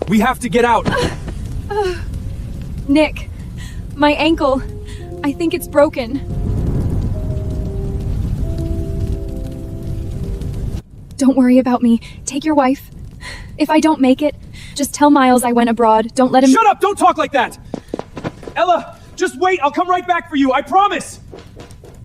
We have to get out! Nick, my ankle. I think it's broken. Don't worry about me. Take your wife. If I don't make it, just tell Miles I went abroad. Don't let him— Shut up! Don't talk like that! Ella, just wait! I'll come right back for you, I promise!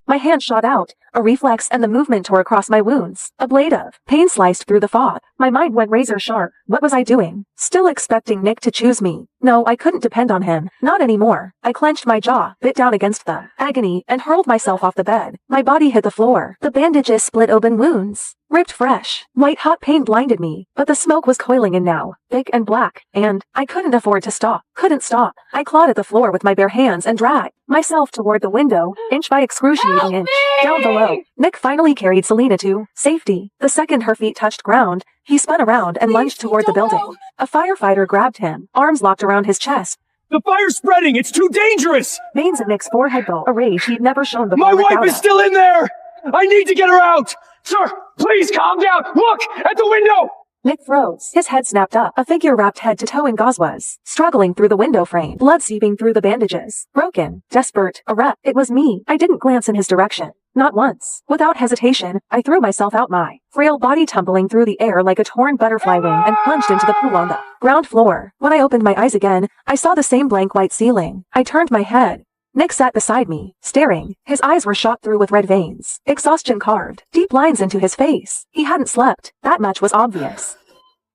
My hand shot out, a reflex, and the movement tore across my wounds. A blade of pain sliced through the fog. My mind went razor sharp. What was I doing? Still expecting Nick to choose me. No, I couldn't depend on him. Not anymore. I clenched my jaw, bit down against the agony, and hurled myself off the bed. My body hit the floor. The bandages split open wounds. Ripped fresh. White-hot pain blinded me, but the smoke was coiling in now, thick and black, and I couldn't afford to stop. Couldn't stop. I clawed at the floor with my bare hands and dragged myself toward the window, inch by excruciating inch. Down below, Nick finally carried Selena to safety. The second her feet touched ground, he spun around and lunged toward the building. A firefighter grabbed him, arms locked around his chest. The fire's spreading! It's too dangerous! Veins in Nick's forehead glow, a rage he'd never shown before. My wife is still in there! I need to get her out! Sir, please calm down! Look! At the window! Nick froze. His head snapped up. A figure wrapped head to toe in gauze was struggling through the window frame, blood seeping through the bandages. Broken, desperate, a wreck. It was me. I didn't glance in his direction. Not once. Without hesitation, I threw myself out, my frail body tumbling through the air like a torn butterfly wing, and plunged into the pool on the ground floor. When I opened my eyes again, I saw the same blank white ceiling. I turned my head. Nick sat beside me, staring. His eyes were shot through with red veins. Exhaustion carved deep lines into his face. He hadn't slept. That much was obvious.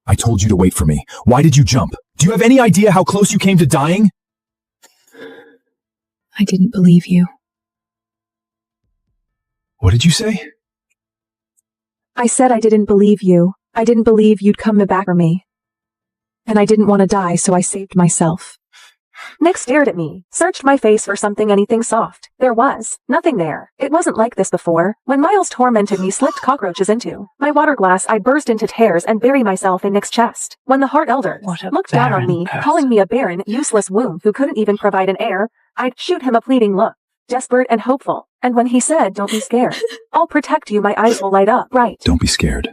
I told you to wait for me. Why did you jump? Do you have any idea how close you came to dying? I didn't believe you. What did you say? I said I didn't believe you. I didn't believe you'd come back for me. And I didn't want to die, so I saved myself. Nick stared at me, searched my face for something, anything soft. There was nothing there. It wasn't like this before. When Miles tormented me, slipped cockroaches into my water glass, I burst into tears and bury myself in Nick's chest. When the heart elders looked down on me, calling me a barren, useless womb who couldn't even provide an heir, I'd shoot him a pleading look, desperate and hopeful. And when he said, "Don't be scared. I'll protect you," my eyes will light up bright. Don't be scared.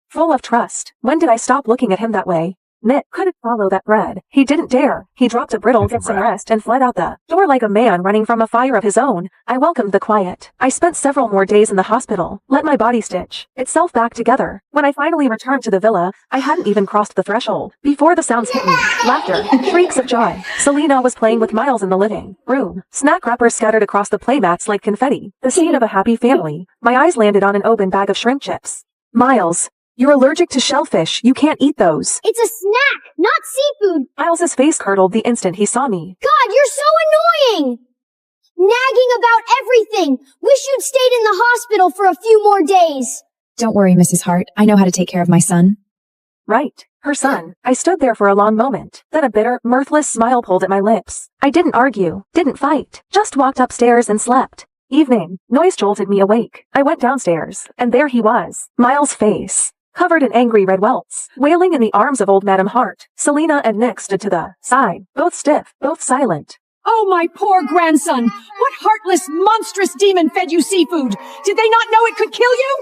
Full of trust. When did I stop looking at him that way? Nick couldn't follow that thread. He didn't dare. He dropped a brittle, "Get some rest," and fled out the door like a man running from a fire of his own. I welcomed the quiet. I spent several more days in the hospital, let my body stitch itself back together. When I finally returned to the villa, I hadn't even crossed the threshold before the sounds hit me. Laughter, shrieks of joy. Selena was playing with Miles in the living room. Snack wrappers scattered across the playmats like confetti. The scene of a happy family. My eyes landed on an open bag of shrimp chips. "Miles, you're allergic to shellfish. You can't eat those." It's a snack, not seafood. Miles's face curdled the instant he saw me. God, you're so annoying! Nagging about everything. Wish you'd stayed in the hospital for a few more days. Don't worry, Mrs. Hart. I know how to take care of my son. Right. Her son. I stood there for a long moment. Then a bitter, mirthless smile pulled at my lips. I didn't argue, didn't fight, just walked upstairs and slept. Evening. Noise jolted me awake. I went downstairs, and there he was. Miles' face, covered in angry red welts, wailing in the arms of old Madam Hart. Selena and Nick stood to the side, both stiff, both silent. "Oh, my poor grandson! What heartless, monstrous demon fed you seafood? Did they not know it could kill you?"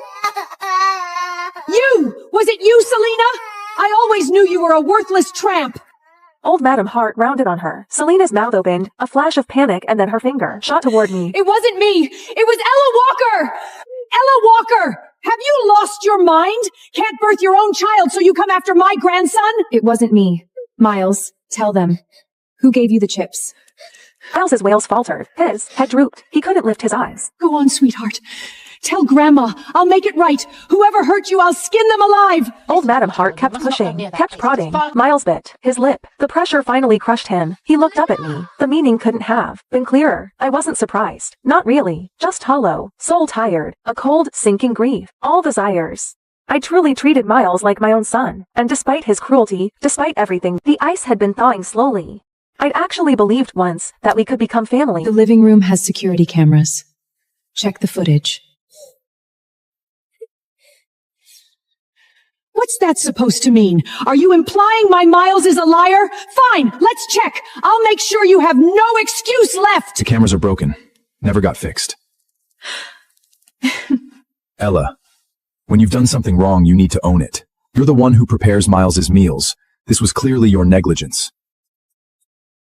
"You! Was it you, Selena? I always knew you were a worthless tramp." Old Madam Hart rounded on her. Selena's mouth opened, a flash of panic, and then her finger shot toward me. "It wasn't me! It was Ella Walker! Ella Walker! Have you lost your mind? Can't birth your own child, so you come after my grandson?" It wasn't me. Miles, tell them. Who gave you the chips? Miles's wails faltered. His head drooped. He couldn't lift his eyes. "Go on, sweetheart. Tell Grandma. I'll make it right. Whoever hurt you, I'll skin them alive." Old Madam Hart kept pushing, kept prodding. Miles bit his lip. The pressure finally crushed him. He looked up at me. The meaning couldn't have been clearer. I wasn't surprised. Not really. Just hollow. Soul tired. A cold, sinking grief. All desires. I truly treated Miles like my own son. And despite his cruelty, despite everything, the ice had been thawing slowly. I'd actually believed once that we could become family. The living room has security cameras. Check the footage. What's that supposed to mean? Are you implying my Miles is a liar? Fine, let's check. I'll make sure you have no excuse left. The cameras are broken. Never got fixed. Ella, when you've done something wrong, you need to own it. You're the one who prepares Miles's meals. This was clearly your negligence.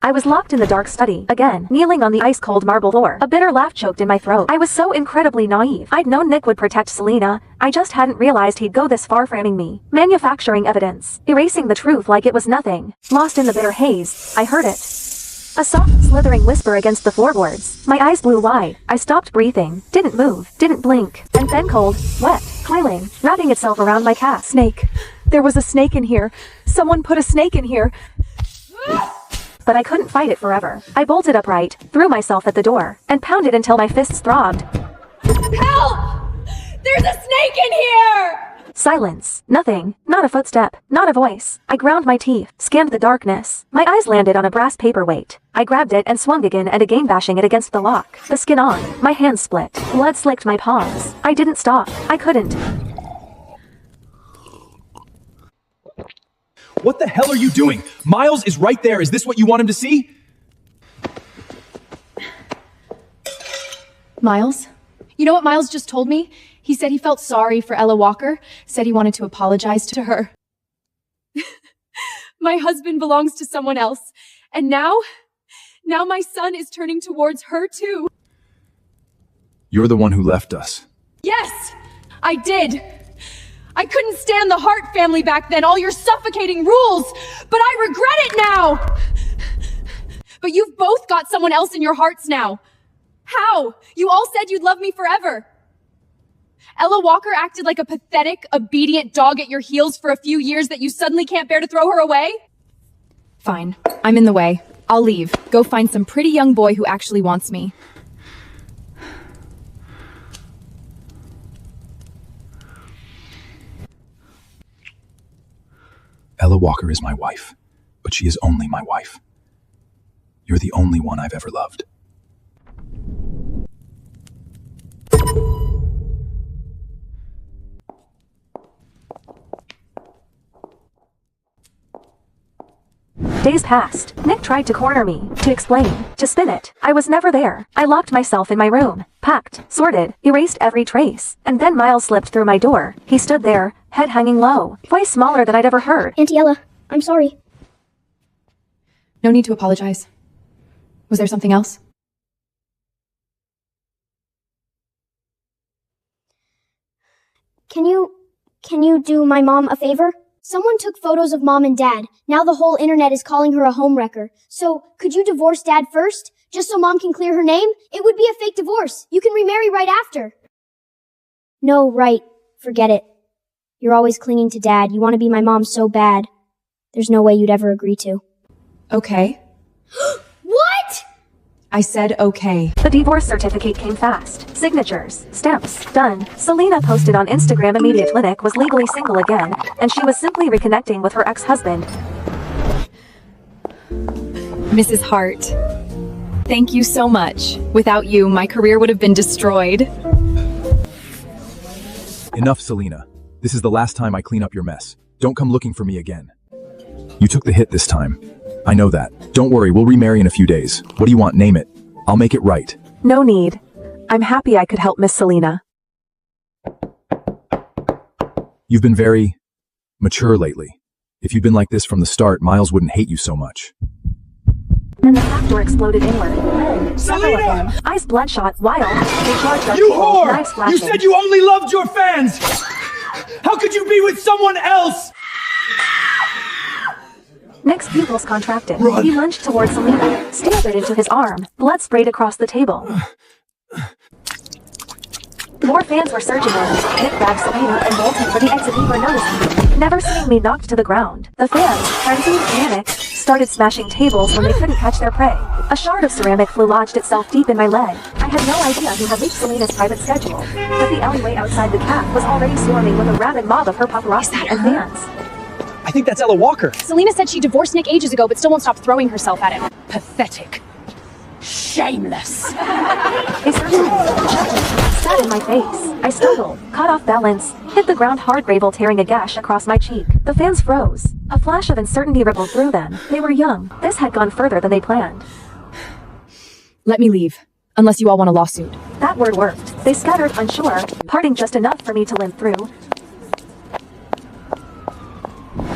I was locked in the dark study, again, kneeling on the ice-cold marble floor. A bitter laugh choked in my throat. I was so incredibly naive. I'd known Nick would protect Selena. I just hadn't realized he'd go this far framing me. Manufacturing evidence. Erasing the truth like it was nothing. Lost in the bitter haze, I heard it. A soft, slithering whisper against the floorboards. My eyes blew wide. I stopped breathing. Didn't move. Didn't blink. And then cold, wet, coiling, wrapping itself around my calf. Snake. There was a snake in here. Someone put a snake in here. But I couldn't fight it forever. I bolted upright, threw myself at the door, and pounded until my fists throbbed. Help! There's a snake in here! Silence. Nothing. Not a footstep. Not a voice. I ground my teeth, scanned the darkness. My eyes landed on a brass paperweight. I grabbed it and swung again and again, bashing it against the lock. The skin on. My hands split. Blood slicked my palms. I didn't stop. I couldn't. What the hell are you doing? Miles is right there. Is this what you want him to see? Miles? You know what Miles just told me? He said he felt sorry for Ella Walker, said he wanted to apologize to her. My husband belongs to someone else, and now my son is turning towards her too. You're the one who left us. Yes, I did. I couldn't stand the Hart family back then, all your suffocating rules, but I regret it now! But you've both got someone else in your hearts now. How? You all said you'd love me forever. Ella Walker acted like a pathetic, obedient dog at your heels for a few years that you suddenly can't bear to throw her away? Fine. I'm in the way. I'll leave. Go find some pretty young boy who actually wants me. Ella Walker is my wife, but she is only my wife. You're the only one I've ever loved. Days passed. Nick tried to corner me, to explain, to spin it. I was never there. I locked myself in my room, packed, sorted, erased every trace. And then Miles slipped through my door. He stood there, head hanging low, voice smaller than I'd ever heard. Auntie Ella, I'm sorry. No need to apologize. Was there something else? Can you do my mom a favor? Someone took photos of Mom and Dad. Now the whole internet is calling her a homewrecker. So, could you divorce Dad first? Just so Mom can clear her name? It would be a fake divorce. You can remarry right after. No, right. Forget it. You're always clinging to Dad. You want to be my mom so bad. There's no way you'd ever agree to. Okay. What? I said okay. The divorce certificate came fast. Signatures, stamps, done. Selena posted on Instagram immediate Nick was legally single again, and she was simply reconnecting with her ex-husband. Mrs. Hart, thank you so much. Without you, my career would have been destroyed. Enough, Selena. This is the last time I clean up your mess. Don't come looking for me again. You took the hit this time. I know that. Don't worry, we'll remarry in a few days. What do you want? Name it. I'll make it right. No need. I'm happy I could help Miss Selena. You've been very mature lately. If you'd been like this from the start, Miles wouldn't hate you so much. Then the back door exploded inward. Then, several of them, eyes bloodshot, wild, they charged us, You knives whore! flashing. You said you only loved your fans! How could you be with someone else? Nick's pupils contracted. Run. He lunged towards Selena, stabbed it into his arm. Blood sprayed across the table. More fans were surging in. Nick grabbed Selena and bolted for the exit before noticing. Never seeing me knocked to the ground. The fans, frenzied, panicked, started smashing tables when they couldn't catch their prey. A shard of ceramic flew lodged itself deep in my leg. I had no idea who had leaked Selena's private schedule, but the alleyway outside the cafe was already swarming with a rabid mob of her paparazzi and fans. I think that's Ella Walker. Selena said she divorced Nick ages ago, but still won't stop throwing herself at him. Pathetic. Shameless. They searched me, spat in my face. I stumbled, caught off balance, hit the ground hard, gravel tearing a gash across my cheek. The fans froze. A flash of uncertainty rippled through them. They were young. This had gone further than they planned. Let me leave. Unless you all want a lawsuit. That word worked. They scattered, unsure, parting just enough for me to limp through.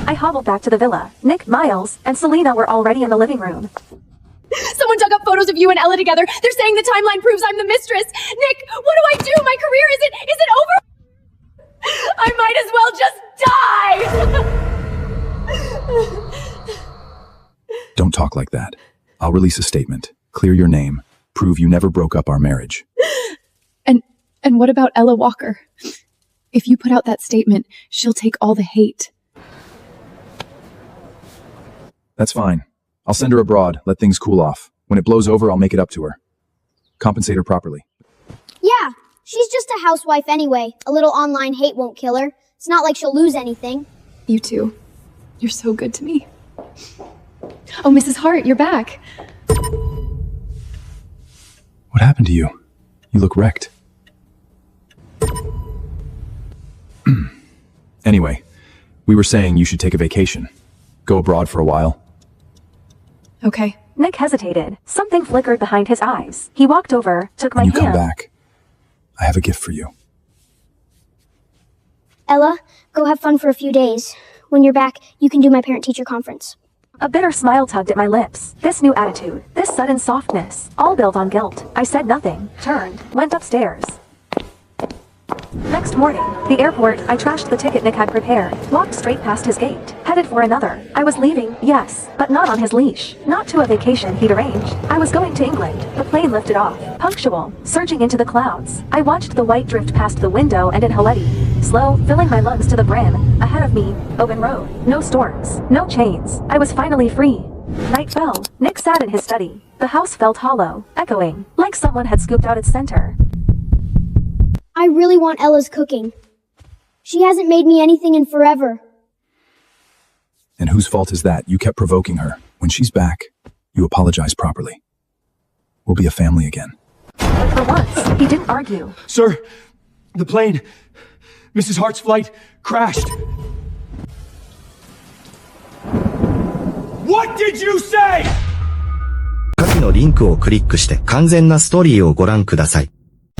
I hobbled back to the villa. Nick, Miles, and Selena were already in the living room. Someone dug up photos of you and Ella together. They're saying the timeline proves I'm the mistress. Nick, what do I do? My career is it over? I might as well just die! Don't talk like that. I'll release a statement. Clear your name. Prove you never broke up our marriage. And what about Ella Walker? If you put out that statement, she'll take all the hate. That's fine. I'll send her abroad, let things cool off. When it blows over, I'll make it up to her. Compensate her properly. Yeah, she's just a housewife anyway. A little online hate won't kill her. It's not like she'll lose anything. You too. You're so good to me. Oh, Mrs. Hart, you're back. What happened to you? You look wrecked. Anyway, we were saying you should take a vacation. Go abroad for a while. Okay. Nick hesitated. Something flickered behind his eyes. He walked over, took my When you hand. come back, I have a gift for you. Ella, go have fun for a few days. When you're back, you can do my parent-teacher conference. A bitter smile tugged at my lips. This new attitude, this sudden softness, all built on guilt. I said nothing, turned, went upstairs. Next morning, the airport, I trashed the ticket Nick had prepared, walked straight past his gate, headed for another. I was leaving, yes, but not on his leash, not to a vacation he'd arranged. I was going to England. The plane lifted off, punctual, surging into the clouds. I watched the white drift past the window and in Haleti. Slow, filling my lungs to the brim. Ahead of me, open road. No storms, no chains. I was finally free. Night fell. Nick sat in his study. The house felt hollow, echoing, like someone had scooped out its center. I really want Ella's cooking. She hasn't made me anything in forever. And whose fault is that? You kept provoking her. When she's back, you apologize properly. We'll be a family again. But for once, he didn't argue. Sir, the plane, Mrs. Hart's flight crashed. What did you say? 下記のリンクをクリックして完全なストーリーをご覧ください。